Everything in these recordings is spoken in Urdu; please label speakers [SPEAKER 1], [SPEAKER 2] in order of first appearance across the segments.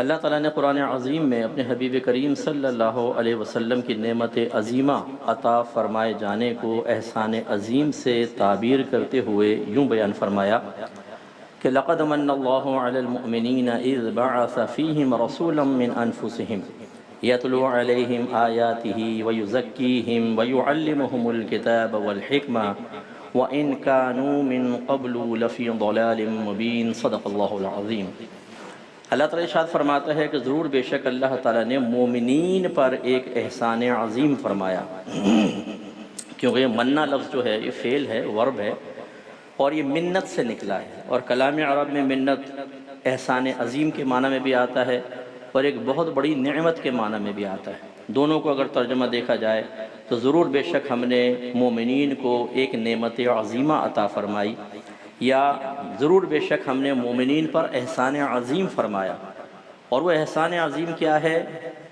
[SPEAKER 1] اللہ تعالیٰ نے قرآن عظیم میں اپنے حبیب کریم صلی اللہ علیہ وسلم کی نعمت عظیمہ عطا فرمائے جانے کو احسان عظیم سے تعبیر کرتے ہوئے یوں بیان فرمایا کہ لقد من اللہ علی المؤمنین اذ بعث فیہم رسولا من انفسہم یتلو علیہم آیاتہ ویزکیہم ویعلمہم الکتاب والحکمہ وَإِن كَانُوا مِن قَبْلُ لَفِي ضَلَالٍ مُبِينٍ صدق اللہ العظیم۔ اللہ تعالیٰ ارشاد فرماتا ہے کہ ضرور بے شک اللہ تعالیٰ نے مومنین پر ایک احسان عظیم فرمایا، کیونکہ یہ مننا لفظ جو ہے یہ فعل ہے، ورب ہے، اور یہ منت سے نکلا ہے، اور کلام عرب میں منت احسان عظیم کے معنی میں بھی آتا ہے اور ایک بہت بڑی نعمت کے معنی میں بھی آتا ہے۔ دونوں کو اگر ترجمہ دیکھا جائے تو ضرور بے شک ہم نے مومنین کو ایک نعمت عظیمہ عطا فرمائی، یا ضرور بے شک ہم نے مومنین پر احسان عظیم فرمایا۔ اور وہ احسان عظیم کیا ہے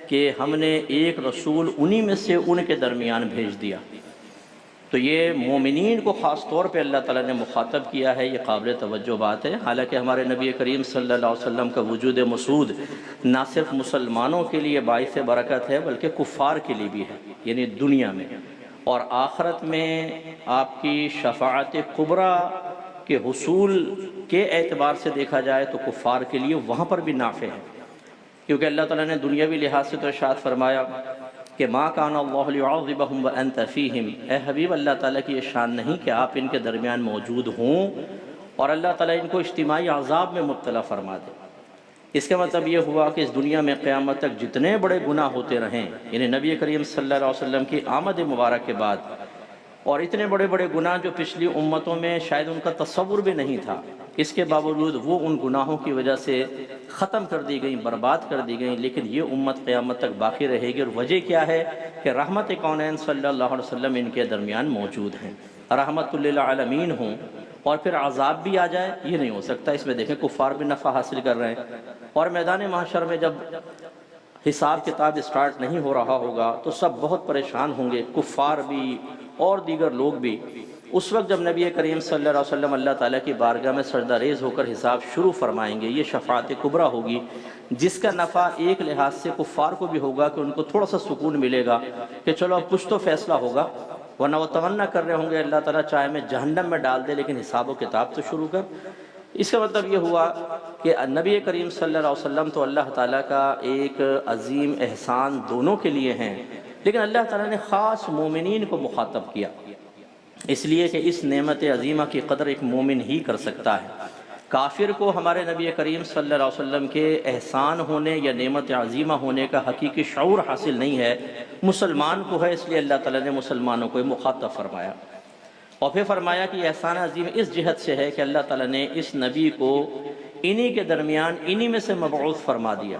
[SPEAKER 1] کہ ہم نے ایک رسول انہی میں سے ان کے درمیان بھیج دیا۔ تو یہ مومنین کو خاص طور پہ اللہ تعالیٰ نے مخاطب کیا ہے، یہ قابل توجہ بات ہے۔ حالانکہ ہمارے نبی کریم صلی اللہ علیہ وسلم کا وجود مسعود نہ صرف مسلمانوں کے لیے باعث برکت ہے بلکہ کفار کے لیے بھی ہے، یعنی دنیا میں، اور آخرت میں آپ کی شفاعت کبریٰ کے حصول کے اعتبار سے دیکھا جائے تو کفار کے لیے وہاں پر بھی نافع ہے، کیونکہ اللہ تعالیٰ نے دنیاوی لحاظ سے تو ارشاد فرمایا کہ ما کان اللہ لیعذبہم وانت فیہم، اے حبیب اللہ تعالیٰ کی یہ شان نہیں کہ آپ ان کے درمیان موجود ہوں اور اللہ تعالیٰ ان کو اجتماعی عذاب میں مبتلا فرما دے۔ اس کا مطلب یہ ہوا کہ اس دنیا میں قیامت تک جتنے بڑے گناہ ہوتے رہیں، یعنی نبی کریم صلی اللہ علیہ وسلم کی آمد مبارک کے بعد، اور اتنے بڑے بڑے گناہ جو پچھلی امتوں میں شاید ان کا تصور بھی نہیں تھا، اس کے باوجود وہ ان گناہوں کی وجہ سے ختم کر دی گئیں، برباد کر دی گئیں، لیکن یہ امت قیامت تک باقی رہے گی۔ اور وجہ کیا ہے کہ رحمت کونین صلی اللہ علیہ وسلم ان کے درمیان موجود ہیں، رحمت للعالمین ہوں، اور پھر عذاب بھی آ جائے، یہ نہیں ہو سکتا۔ اس میں دیکھیں کفار بھی نفع حاصل کر رہے ہیں، اور میدان محشر میں جب حساب کتاب سٹارٹ نہیں ہو رہا ہوگا تو سب بہت پریشان ہوں گے، کفار بھی اور دیگر لوگ بھی۔ اس وقت جب نبی کریم صلی اللہ علیہ وسلم اللہ تعالیٰ کی بارگاہ میں سجدہ ریز ہو کر حساب شروع فرمائیں گے، یہ شفاعت کبریٰ ہوگی، جس کا نفع ایک لحاظ سے کفار کو بھی ہوگا کہ ان کو تھوڑا سا سکون ملے گا کہ چلو اب کچھ تو فیصلہ ہوگا، ورنہ وہ تمنا کر رہے ہوں گے اللہ تعالیٰ چاہے میں جہنم میں ڈال دے لیکن حساب و کتاب تو شروع کر۔ اس کا مطلب یہ ہوا کہ نبی کریم صلی اللہ علیہ وسلم تو اللہ تعالیٰ کا ایک عظیم احسان دونوں کے لیے ہیں، لیکن اللہ تعالیٰ نے خاص مومنین کو مخاطب کیا، اس لیے کہ اس نعمت عظیمہ کی قدر ایک مومن ہی کر سکتا ہے۔ کافر کو ہمارے نبی کریم صلی اللہ علیہ وسلم کے احسان ہونے یا نعمت عظیمہ ہونے کا حقیقی شعور حاصل نہیں ہے، مسلمان کو ہے، اس لیے اللہ تعالیٰ نے مسلمانوں کو مخاطب فرمایا۔ اور پھر فرمایا کہ احسان عظیم اس جہت سے ہے کہ اللہ تعالیٰ نے اس نبی کو انہی کے درمیان انہی میں سے مبعوث فرما دیا،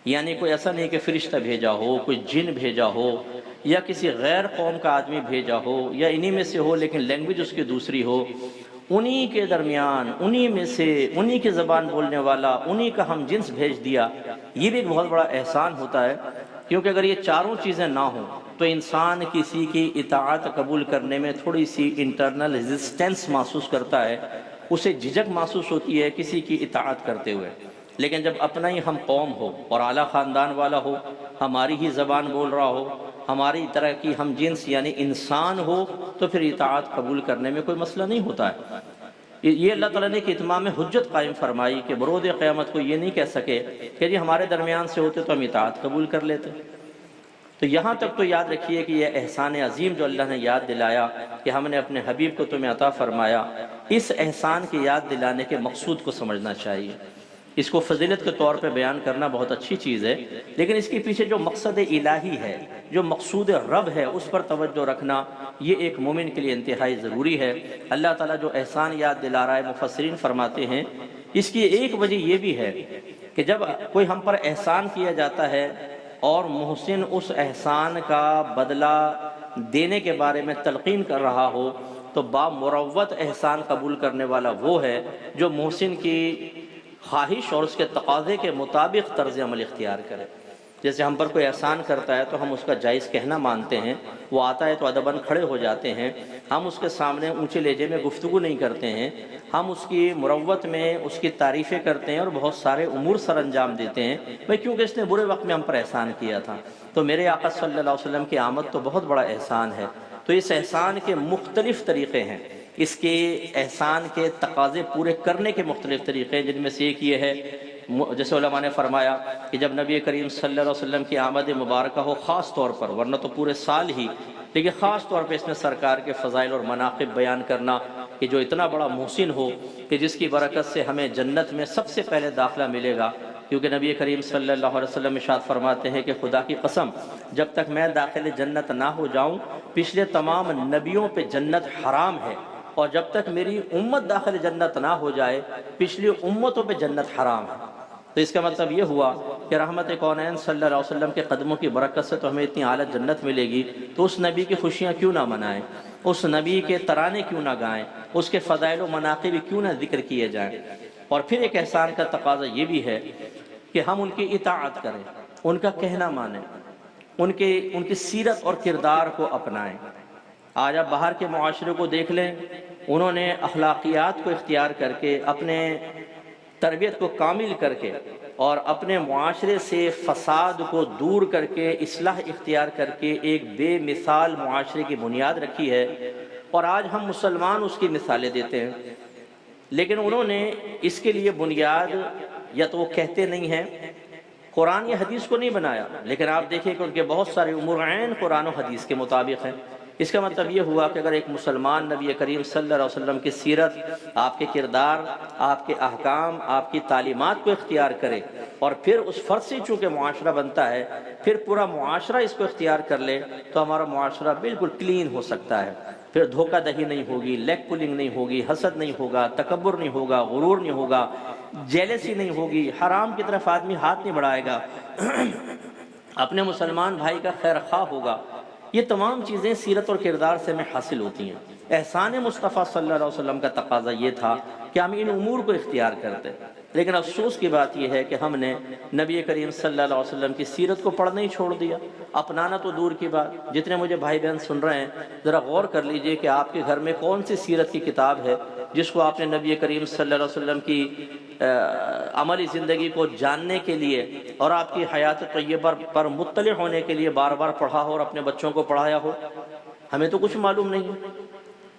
[SPEAKER 1] یعنی کوئی ایسا نہیں کہ فرشتہ بھیجا ہو، کوئی جن بھیجا ہو، یا کسی غیر قوم کا آدمی بھیجا ہو، یا انہی میں سے ہو لیکن لینگویج اس کی دوسری ہو، انہی کے درمیان انہی میں سے انہی کی زبان بولنے والا انہی کا ہم جنس بھیج دیا۔ یہ بھی ایک بہت بڑا احسان ہوتا ہے، کیونکہ اگر یہ چاروں چیزیں نہ ہوں تو انسان کسی کی اطاعت قبول کرنے میں تھوڑی سی انٹرنل ریزسٹنس محسوس کرتا ہے، اسے جھجک محسوس ہوتی ہے کسی کی اطاعت کرتے ہوئے۔ لیکن جب اپنا ہی ہم قوم ہو اور اعلیٰ خاندان والا ہو، ہماری ہی زبان بول رہا ہو، ہماری طرح کی ہم جنس یعنی انسان ہو، تو پھر اطاعت قبول کرنے میں کوئی مسئلہ نہیں ہوتا ہے۔ یہ اللہ تعالیٰ نے کہ اتمام حجت قائم فرمائی کہ برود قیامت کو یہ نہیں کہہ سکے کہ جی ہمارے درمیان سے ہوتے تو ہم اطاعت قبول کر لیتے۔ تو یہاں تک تو یاد رکھیے کہ یہ احسان عظیم جو اللہ نے یاد دلایا کہ ہم نے اپنے حبیب کو تمہیں عطا فرمایا، اس احسان کی یاد دلانے کے مقصود کو سمجھنا چاہیے۔ اس کو فضیلت کے طور پہ بیان کرنا بہت اچھی چیز ہے، لیکن اس کے پیچھے جو مقصد الہی ہے، جو مقصود رب ہے، اس پر توجہ رکھنا یہ ایک مومن کے لیے انتہائی ضروری ہے۔ اللہ تعالیٰ جو احسان یاد دلا رہا ہے، مفسرین فرماتے ہیں اس کی ایک وجہ یہ بھی ہے کہ جب کوئی ہم پر احسان کیا جاتا ہے اور محسن اس احسان کا بدلہ دینے کے بارے میں تلقین کر رہا ہو، تو بامروت احسان قبول کرنے والا وہ ہے جو محسن کی خواہش اور اس کے تقاضے کے مطابق طرز عمل اختیار کرے۔ جیسے ہم پر کوئی احسان کرتا ہے تو ہم اس کا جائز کہنا مانتے ہیں، وہ آتا ہے تو ادباً کھڑے ہو جاتے ہیں، ہم اس کے سامنے اونچے لہجے میں گفتگو نہیں کرتے ہیں، ہم اس کی مروت میں اس کی تعریفیں کرتے ہیں اور بہت سارے امور سر انجام دیتے ہیں بھائی کیونکہ اس نے برے وقت میں ہم پر احسان کیا تھا۔ تو میرے آقا صلی اللہ علیہ وسلم کی آمد تو بہت بڑا احسان ہے۔ تو اس احسان کے مختلف طریقے ہیں، اس کے احسان کے تقاضے پورے کرنے کے مختلف طریقے ہیں، جن میں سے ایک یہ ہے، جیسے علماء نے فرمایا کہ جب نبی کریم صلی اللہ علیہ وسلم کی آمد مبارکہ ہو خاص طور پر، ورنہ تو پورے سال ہی، لیکن خاص طور پہ اس میں سرکار کے فضائل اور مناقب بیان کرنا کہ جو اتنا بڑا محسن ہو کہ جس کی برکت سے ہمیں جنت میں سب سے پہلے داخلہ ملے گا، کیونکہ نبی کریم صلی اللہ علیہ وسلم ارشاد فرماتے ہیں کہ خدا کی قسم جب تک میں داخل جنت نہ ہو جاؤں پچھلے تمام نبیوں پہ جنت حرام ہے، اور جب تک میری امت داخل جنت نہ ہو جائے پچھلی امتوں پہ جنت حرام ہے۔ تو اس کا مطلب یہ ہوا کہ رحمت کونین صلی اللہ علیہ وسلم کے قدموں کی برکت سے تو ہمیں اتنی اعلیٰ جنت ملے گی، تو اس نبی کی خوشیاں کیوں نہ منائیں، اس نبی کے ترانے کیوں نہ گائیں، اس کے فضائل و مناقب کیوں نہ ذکر کیے جائیں۔ اور پھر ایک احسان کا تقاضا یہ بھی ہے کہ ہم ان کی اطاعت کریں، ان کا کہنا مانیں، ان کی سیرت اور کردار کو اپنائیں۔ آج آپ باہر کے معاشرے کو دیکھ لیں، انہوں نے اخلاقیات کو اختیار کر کے، اپنے تربیت کو کامل کر کے اور اپنے معاشرے سے فساد کو دور کر کے اصلاح اختیار کر کے ایک بے مثال معاشرے کی بنیاد رکھی ہے، اور آج ہم مسلمان اس کی مثالیں دیتے ہیں، لیکن انہوں نے اس کے لیے بنیاد یا تو وہ کہتے نہیں ہیں، قرآن یا حدیث کو نہیں بنایا، لیکن آپ دیکھیں کہ ان کے بہت سارے امور عین قرآن و حدیث کے مطابق ہیں۔ اس کا مطلب یہ ہوا کہ اگر ایک مسلمان نبی کریم صلی اللہ علیہ وسلم کی سیرت، آپ کے کردار، آپ کے احکام، آپ کی تعلیمات کو اختیار کرے، اور پھر اس فرض سے چونکہ معاشرہ بنتا ہے، پھر پورا معاشرہ اس کو اختیار کر لے، تو ہمارا معاشرہ بالکل کلین ہو سکتا ہے۔ پھر دھوکہ دہی نہیں ہوگی، لیگ پولنگ نہیں ہوگی، حسد نہیں ہوگا، تکبر نہیں ہوگا، غرور نہیں ہوگا، جیلسی نہیں ہوگی، حرام کی طرف آدمی ہاتھ نہیں بڑھائے گا، اپنے مسلمان بھائی کا خیر خواہ ہوگا۔ یہ تمام چیزیں سیرت اور کردار سے ہمیں حاصل ہوتی ہیں۔ احسان مصطفیٰ صلی اللہ علیہ وسلم کا تقاضا یہ تھا کہ ہم ان امور کو اختیار کرتے، لیکن افسوس کی بات یہ ہے کہ ہم نے نبی کریم صلی اللہ علیہ وسلم کی سیرت کو پڑھنا ہی چھوڑ دیا، اپنانا تو دور کی بات۔ جتنے مجھے بھائی بہن سن رہے ہیں، ذرا غور کر لیجئے کہ آپ کے گھر میں کون سی سیرت کی کتاب ہے جس کو آپ نے نبی کریم صلی اللہ علیہ وسلم کی عملی زندگی کو جاننے کے لیے اور آپ کی حیات طیبہ پر مطلع ہونے کے لیے بار بار پڑھا ہو اور اپنے بچوں کو پڑھایا ہو۔ ہمیں تو کچھ معلوم نہیں ہے۔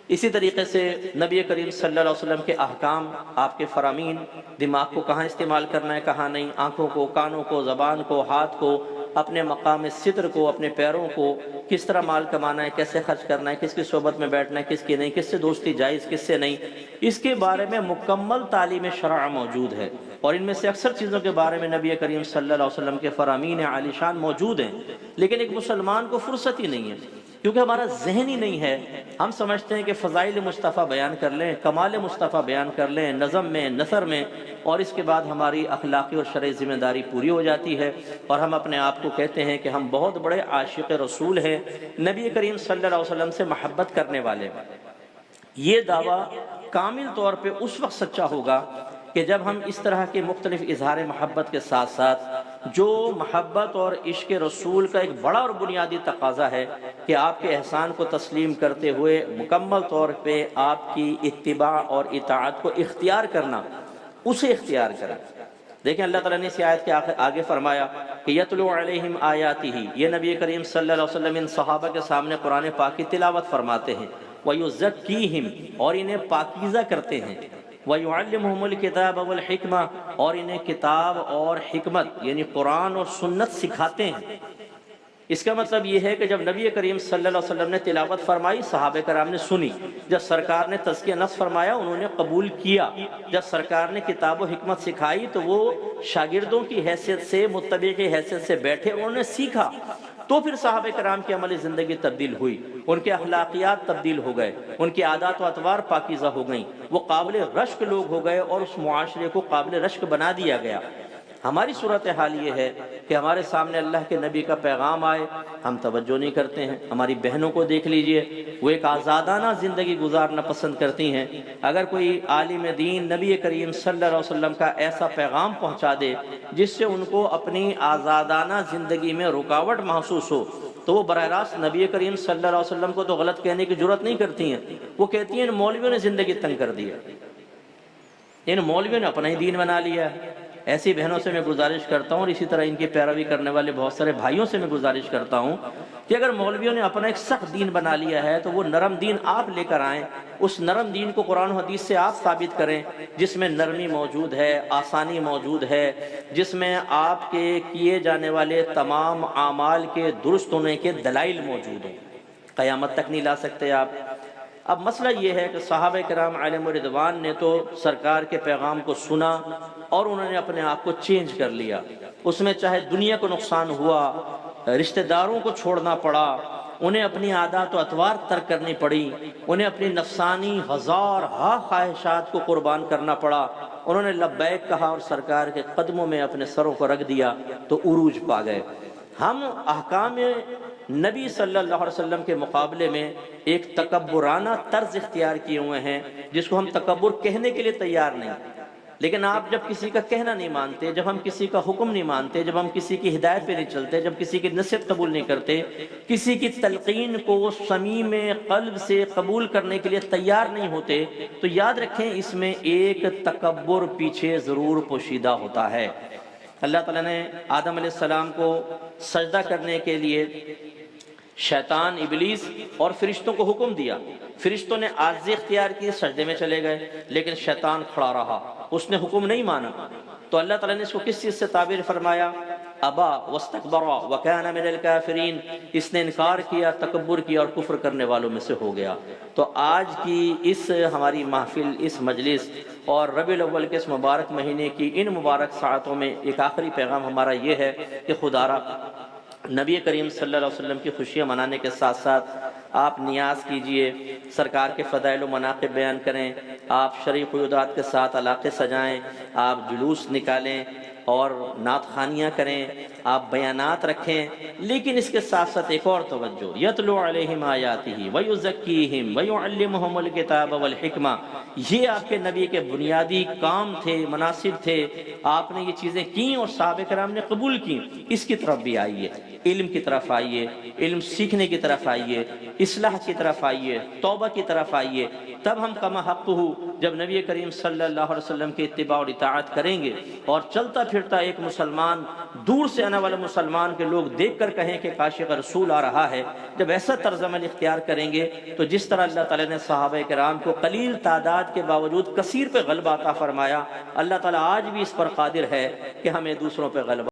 [SPEAKER 1] اسی طریقے سے نبی کریم صلی اللہ علیہ وسلم کے احکام، آپ کے فرامین، دماغ کو کہاں استعمال کرنا ہے کہاں نہیں، آنکھوں کو، کانوں کو، زبان کو، ہاتھ کو، اپنے مقام ستر کو، اپنے پیروں کو، کس طرح مال کمانا ہے، کیسے خرچ کرنا ہے، کس کی صحبت میں بیٹھنا ہے، کس کی نہیں، کس سے دوستی جائز، کس سے نہیں، اس کے بارے میں مکمل تعلیم شرع موجود ہے، اور ان میں سے اکثر چیزوں کے بارے میں نبی کریم صلی اللہ علیہ وسلم کے فرامین عالی شان موجود ہیں، لیکن ایک مسلمان کو فرصت ہی نہیں ہے، کیونکہ ہمارا ذہن ہی نہیں ہے۔ ہم سمجھتے ہیں کہ فضائل مصطفیٰ بیان کر لیں، کمال مصطفیٰ بیان کر لیں نظم میں، نثر میں، اور اس کے بعد ہماری اخلاقی اور شرعی ذمہ داری پوری ہو جاتی ہے، اور ہم اپنے آپ کو کہتے ہیں کہ ہم بہت بڑے عاشق رسول ہیں، نبی کریم صلی اللہ علیہ وسلم سے محبت کرنے والے۔ یہ دعویٰ کامل طور پہ اس وقت سچا ہوگا کہ جب ہم اس طرح کے مختلف اظہار محبت کے ساتھ ساتھ جو محبت اور عشق رسول کا ایک بڑا اور بنیادی تقاضا ہے کہ آپ کے احسان کو تسلیم کرتے ہوئے مکمل طور پہ آپ کی اتباع اور اطاعت کو اختیار کرنا، اسے اختیار کریں۔ دیکھیں اللہ تعالیٰ نے اس آیت کے آگے فرمایا کہ یتلو علیہم آیاتہ، یہ نبی کریم صلی اللہ علیہ وسلم ان صحابہ کے سامنے قرآن پاک کی تلاوت فرماتے ہیں، وَيُزَكِّيهِمْ، اور انہیں پاکیزہ کرتے ہیں، وَيُعَلِّمُهُمُ الْكِتَابَ وَالْحِكْمَةَ، اور انہیں کتاب اور حکمت یعنی قرآن اور سنت سکھاتے ہیں۔ اس کا مطلب یہ ہے کہ جب نبی کریم صلی اللہ علیہ وسلم نے تلاوت فرمائی، صحابہ کرام نے سنی، جب سرکار نے تزکیہ نفس فرمایا انہوں نے قبول کیا، جب سرکار نے کتاب و حکمت سکھائی تو وہ شاگردوں کی حیثیت سے، متبع کی حیثیت سے بیٹھے، انہوں نے سیکھا، تو پھر صحابہ کرام کی عملی زندگی تبدیل ہوئی، ان کے اخلاقیات تبدیل ہو گئے، ان کی عادات و اطوار پاکیزہ ہو گئیں، وہ قابل رشک لوگ ہو گئے اور اس معاشرے کو قابل رشک بنا دیا گیا۔ ہماری صورتحال یہ ہے کہ ہمارے سامنے اللہ کے نبی کا پیغام آئے، ہم توجہ نہیں کرتے ہیں۔ ہماری بہنوں کو دیکھ لیجئے، وہ ایک آزادانہ زندگی گزارنا پسند کرتی ہیں۔ اگر کوئی عالم دین نبی کریم صلی اللہ علیہ وسلم کا ایسا پیغام پہنچا دے جس سے ان کو اپنی آزادانہ زندگی میں رکاوٹ محسوس ہو، تو وہ براہ راست نبی کریم صلی اللہ علیہ وسلم کو تو غلط کہنے کی جرات نہیں کرتی ہیں۔ وہ کہتی ہیں ان مولویوں نے زندگی تنگ کر دیا، ان مولویوں نے اپنا ہی دین بنا لیا ہے۔ ایسی بہنوں سے میں گزارش کرتا ہوں، اور اسی طرح ان کی پیروی کرنے والے بہت سارے بھائیوں سے میں گزارش کرتا ہوں کہ اگر مولویوں نے اپنا ایک سخت دین بنا لیا ہے تو وہ نرم دین آپ لے کر آئیں، اس نرم دین کو قرآن و حدیث سے آپ ثابت کریں، جس میں نرمی موجود ہے، آسانی موجود ہے، جس میں آپ کے کیے جانے والے تمام اعمال کے درست ہونے کے دلائل موجود ہیں۔ قیامت تک نہیں لا سکتے آپ۔ اب مسئلہ یہ ہے کہ صحابہ کرام علیہم رضوان نے تو سرکار کے پیغام کو سنا اور انہوں نے اپنے آپ کو چینج کر لیا۔ اس میں چاہے دنیا کو نقصان ہوا، رشتہ داروں کو چھوڑنا پڑا، انہیں اپنی عادات و اطوار ترک کرنی پڑی، انہیں اپنی نفسانی ہزارہا خواہشات کو قربان کرنا پڑا، انہوں نے لبیک کہا اور سرکار کے قدموں میں اپنے سروں کو رکھ دیا تو عروج پا گئے۔ ہم احکام نبی صلی اللہ علیہ وسلم کے مقابلے میں ایک تکبرانہ طرز اختیار کیے ہوئے ہیں جس کو ہم تکبر کہنے کے لیے تیار نہیں۔ لیکن آپ جب کسی کا کہنا نہیں مانتے، جب ہم کسی کا حکم نہیں مانتے، جب ہم کسی کی ہدایت پہ نہیں چلتے، جب کسی کی نصیحت قبول نہیں کرتے، کسی کی تلقین کو صمیم قلب سے قبول کرنے کے لیے تیار نہیں ہوتے، تو یاد رکھیں اس میں ایک تکبر پیچھے ضرور پوشیدہ ہوتا ہے۔ اللہ تعالیٰ نے آدم علیہ السلام کو سجدہ کرنے کے لیے شیطان، ابلیس اور فرشتوں کو حکم دیا۔ فرشتوں نے عاجزی اختیار کی، سجدے میں چلے گئے، لیکن شیطان کھڑا رہا، اس نے حکم نہیں مانا۔ تو اللہ تعالیٰ نے اس کو کس چیز سے تعبیر فرمایا؟ ابا واستکبر وکان من الکافرین، اس نے انکار کیا، تکبر کیا اور کفر کرنے والوں میں سے ہو گیا۔ تو آج کی اس ہماری محفل، اس مجلس اور ربیع الاول کے اس مبارک مہینے کی ان مبارک ساعتوں میں ایک آخری پیغام ہمارا یہ ہے کہ خدا را نبی کریم صلی اللہ علیہ وسلم کی خوشیاں منانے کے ساتھ ساتھ آپ نیاز کیجئے، سرکار کے فضائل و مناقب بیان کریں، آپ شرعی قیودات کے ساتھ علاقے سجائیں، آپ جلوس نکالیں اور نعت خوانیاں کریں، آپ بیانات رکھیں، لیکن اس کے ساتھ ساتھ ایک اور توجہ، یتلو علیہم آیاتہ ویزکیہم ویعلمہم الکتاب والحکمہ، یہ آپ کے نبی کے بنیادی کام تھے، مناسب تھے، آپ نے یہ چیزیں کی اور صحابہ کرام نے قبول کی۔ اس کی طرف بھی آئیے، علم کی طرف آئیے، علم سیکھنے کی طرف آئیے، اصلاح کی طرف آئیے، توبہ کی طرف آئیے، تب ہم کما حق ہو جب نبی کریم صلی اللہ علیہ وسلم کی اتباع اور اطاعت کریں گے اور چلتا پھرتا ایک مسلمان، دور سے آنے والے مسلمان کے لوگ دیکھ کر کہیں کہ کاشف رسول آ رہا ہے، جب ایسا طرز عمل اختیار کریں گے تو جس طرح اللہ تعالیٰ نے صحابہ کرام کو قلیل تعداد کے باوجود کثیر پہ غلبہ عطا فرمایا، اللہ تعالیٰ آج بھی اس پر قادر ہے کہ ہمیں دوسروں پہ غلبہ